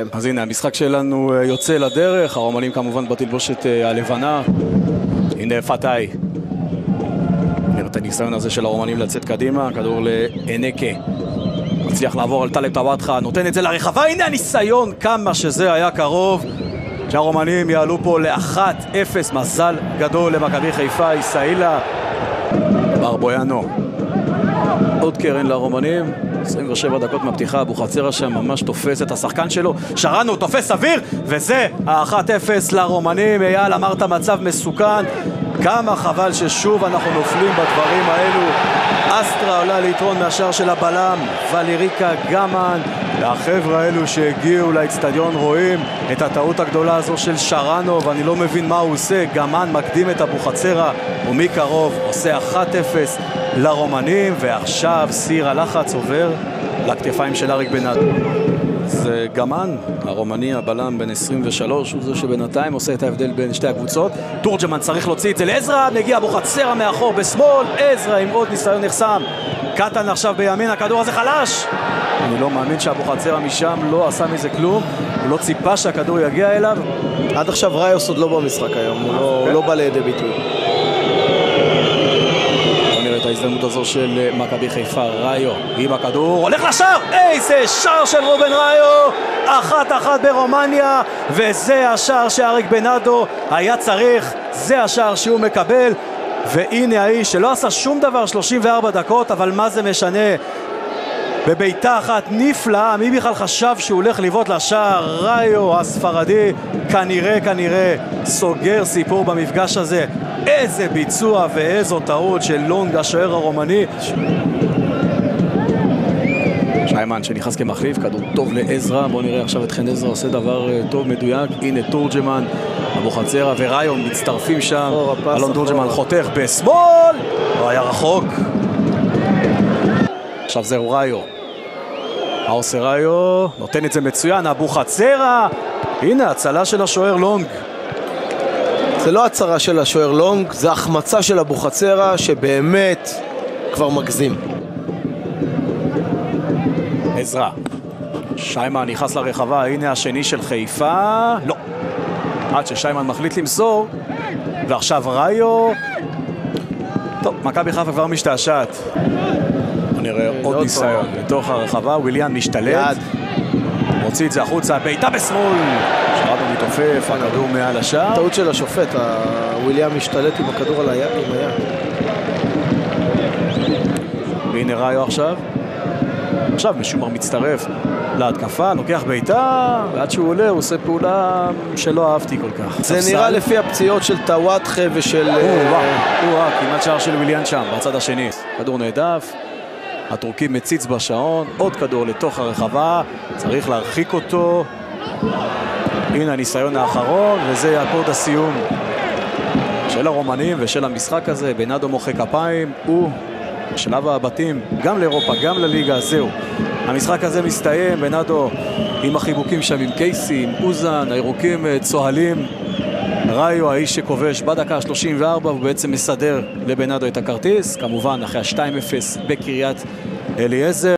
שלהם. אז הנה, המשחק שלנו יוצא לדרך, הרומנים כמובן בתלבושת הלבנה. הנה פתאי. נראה את הניסיון הזה של הרומנים לצאת קדימה, כדור לאנקה. מצליח לעבור על טלב טוואטחה, נותן את זה לרחבה, הנה הניסיון, כמה שזה היה קרוב. שהרומנים יעלו פה ל-1-0, מזל גדול למכבי חיפה, ישראלה. ברבויאנו. עוד קרן לרומנים, 27 דקות מהפתיחה, אבוחצירא שם ממש תופס את השחקן שלו, שרנו תופס אוויר, וזה ה-1-0 לרומנים. אייל, אמרת מצב מסוכן, כמה חבל ששוב אנחנו נופלים בדברים האלו. אסטרה עולה ליתרון מהשאר של הבלם, ולריקה גמן, והחבר'ה האלו שהגיעו לאצטדיון רואים את הטעות הגדולה הזו של שרנו, ואני לא מבין מה הוא עושה. גמן מקדים את אבוחצירא, ומקרוב עושה 1-0 לרומנים, ועכשיו סיר הלחץ עובר לכתפיים של אריק בנאדו. זה גמן, הרומני, הבלם בן 23, הוא זה שבינתיים עושה את ההבדל בין שתי הקבוצות. תורג'מן צריך להוציא את זה לעזרא, מגיע אבוחצירא מאחור בשמאל, עזרא עם עוד ניסיון נחסם. קטן עכשיו בימין, הכדור הזה חלש. אני לא מאמין שאבוחצירא משם לא עשה מזה כלום, הוא לא ציפה שהכדור יגיע אליו. עד עכשיו ראיוס עוד לא במשחק היום, הוא לא בא לידי ביטוי. את ההזדמנות הזו של מכבי חיפה, ראיו עם הכדור, הולך לשער, איזה שער של רובן ראיו, 1-1 ברומניה, וזה השער שאריק בנאדו היה צריך, זה השער שהוא מקבל, והנה האיש שלא עשה שום דבר 34 דקות, אבל מה זה משנה, בביתה אחת נפלאה, מי בכלל חשב שהוא הולך לבעוט לשער? ראיו הספרדי כנראה סוגר סיפור במפגש הזה. איזה ביצוע ואיזו טעות של לונג, השוער הרומני. שיימן שנכנס כמחליף, כדור טוב לעזרא. בואו נראה עכשיו את חן עזרא עושה דבר טוב מדויק. הנה תורג'מן, אבוחצירא וראיו מצטרפים שם. אלון תורג'מן חותך בשמאל, לא היה רחוק. עכשיו זהו ראיו, מה עושה ראיו? נותן את זה מצוין, אבוחצירא. הנה הצלה של השוער לונג. זה לא הצרה של השוער לונג, זה החמצה של אבוחצירא שבאמת כבר מגזים. עזרא, שיימן נכנס לרחבה, הנה השני של חיפה, לא, עד ששיימן מחליט למסור, ועכשיו ראיו. טוב, מכבי חיפה כבר משתעשעת. נראה עוד ניסיון לתוך הרחבה, וויליאן משתלט, מוציא את זה החוצה, בעיטה בשמאל, שרדו מתעופף, הכדור מעל השער. טעות של השופט, וויליאן משתלט עם הכדור על היד. והנה ראיו עכשיו משומר מצטרף להתקפה, לוקח בעיטה, ועד שהוא עולה הוא עושה פעולה שלא אהבתי כל כך. זה נראה לפי הפציעות של טוואטחה ושל... כמעט שער של וויליאן שם, בצד השני. כדור נעדף, הטורקי מציץ בשעון, עוד כדור לתוך הרחבה, צריך להרחיק אותו. הנה הניסיון האחרון, וזה אקורד הסיום של הרומנים ושל המשחק הזה. בנאדו מוחא כפיים, הוא בשלב הבתים, גם לאירופה, גם לליגה, זהו. המשחק הזה מסתיים, בנאדו עם החיבוקים שם עם קייסי, עם אוזן, הירוקים צוהלים. ראיו, האיש שכובש בדקה 34, הוא בעצם מסדר לבנאדו את הכרטיס, כמובן אחרי ה-2-0 בקריית אליעזר.